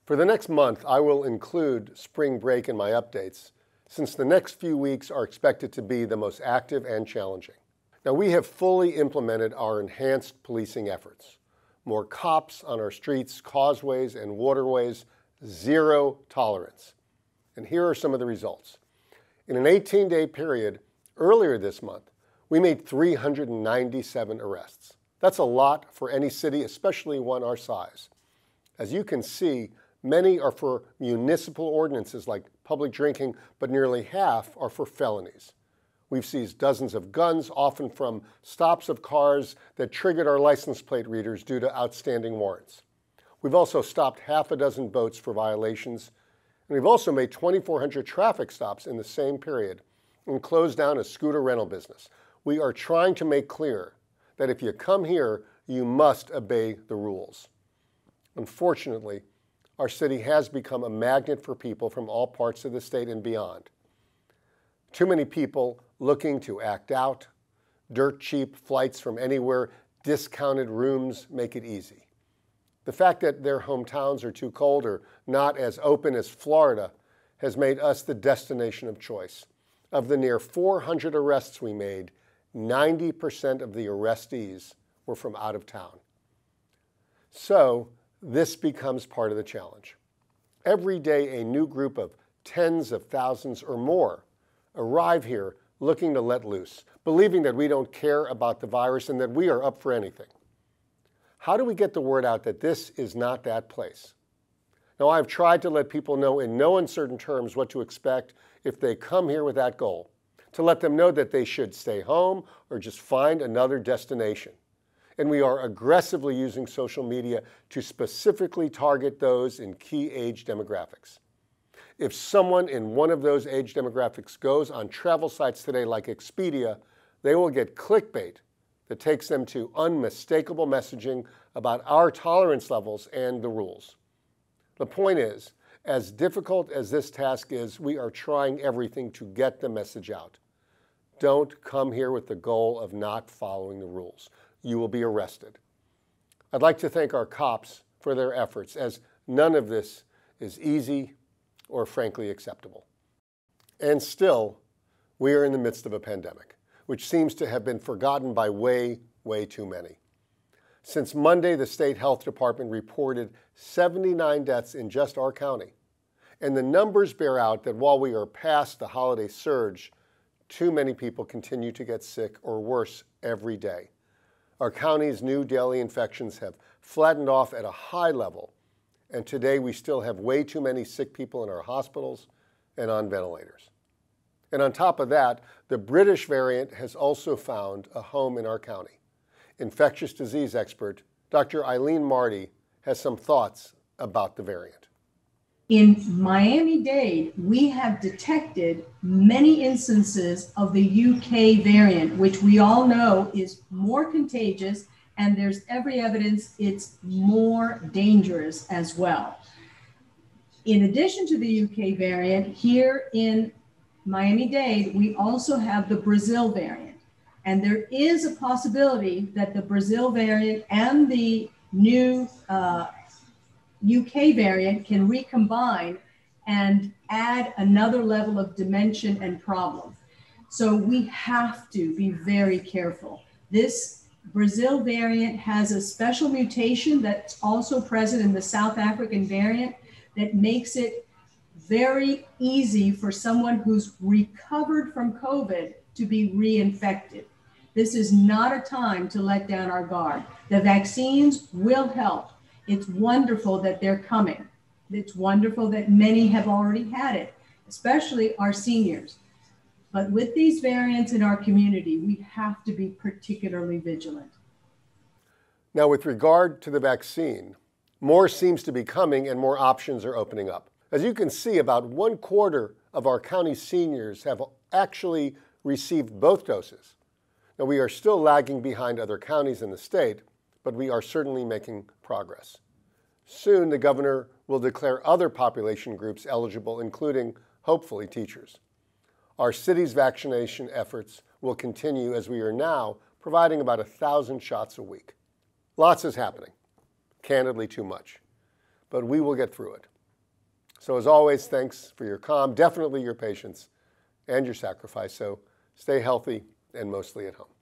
For the next month, I will include spring break in my updates, since the next few weeks are expected to be the most active and challenging. Now, we have fully implemented our enhanced policing efforts. More cops on our streets, causeways, and waterways, zero tolerance. And here are some of the results. In an 18-day period, earlier this month, we made 397 arrests. That's a lot for any city, especially one our size. As you can see, many are for municipal ordinances like public drinking, but nearly half are for felonies. We've seized dozens of guns, often from stops of cars that triggered our license plate readers due to outstanding warrants. We've also stopped half a dozen boats for violations, and we've also made 2,400 traffic stops in the same period and closed down a scooter rental business. We are trying to make clear that if you come here, you must obey the rules. Unfortunately, our city has become a magnet for people from all parts of the state and beyond. Too many people looking to act out, dirt cheap flights from anywhere, discounted rooms make it easy. The fact that their hometowns are too cold or not as open as Florida has made us the destination of choice. Of the near 400 arrests we made, 90% of the arrestees were from out of town. So this becomes part of the challenge. Every day, a new group of tens of thousands or more arrive here looking to let loose, believing that we don't care about the virus and that we are up for anything. How do we get the word out that this is not that place? Now, I've tried to let people know in no uncertain terms what to expect if they come here with that goal, to let them know that they should stay home or just find another destination. And we are aggressively using social media to specifically target those in key age demographics. If someone in one of those age demographics goes on travel sites today like Expedia, they will get clickbait that takes them to unmistakable messaging about our tolerance levels and the rules. The point is, as difficult as this task is, we are trying everything to get the message out. Don't come here with the goal of not following the rules. You will be arrested. I'd like to thank our cops for their efforts, as none of this is easy or frankly acceptable. And still, we are in the midst of a pandemic, which seems to have been forgotten by way too many. Since Monday, the state health department reported 79 deaths in just our county. And the numbers bear out that while we are past the holiday surge, too many people continue to get sick or worse every day. Our county's new daily infections have flattened off at a high level, and today we still have way too many sick people in our hospitals and on ventilators. And on top of that, the British variant has also found a home in our county. Infectious disease expert Dr. Eileen Marty has some thoughts about the variant. In Miami-Dade, we have detected many instances of the UK variant, which we all know is more contagious, and there's every evidence it's more dangerous as well. In addition to the UK variant, here in Miami-Dade, we also have the Brazil variant. And there is a possibility that the Brazil variant and the new UK variant can recombine and add another level of dimension and problem. So we have to be very careful. This Brazil variant has a special mutation that's also present in the South African variant that makes it very easy for someone who's recovered from COVID to be reinfected. This is not a time to let down our guard. The vaccines will help. It's wonderful that they're coming. It's wonderful that many have already had it, especially our seniors. But with these variants in our community, we have to be particularly vigilant. Now, with regard to the vaccine, more seems to be coming and more options are opening up. As you can see, about 1/4 of our county seniors have actually received both doses. Now, we are still lagging behind other counties in the state, but we are certainly making progress. Soon, the governor will declare other population groups eligible, including, hopefully, teachers. Our city's vaccination efforts will continue as we are now providing about 1,000 shots a week. Lots is happening, candidly too much, but we will get through it. So as always, thanks for your calm, definitely your patience, and your sacrifice. So stay healthy and mostly at home.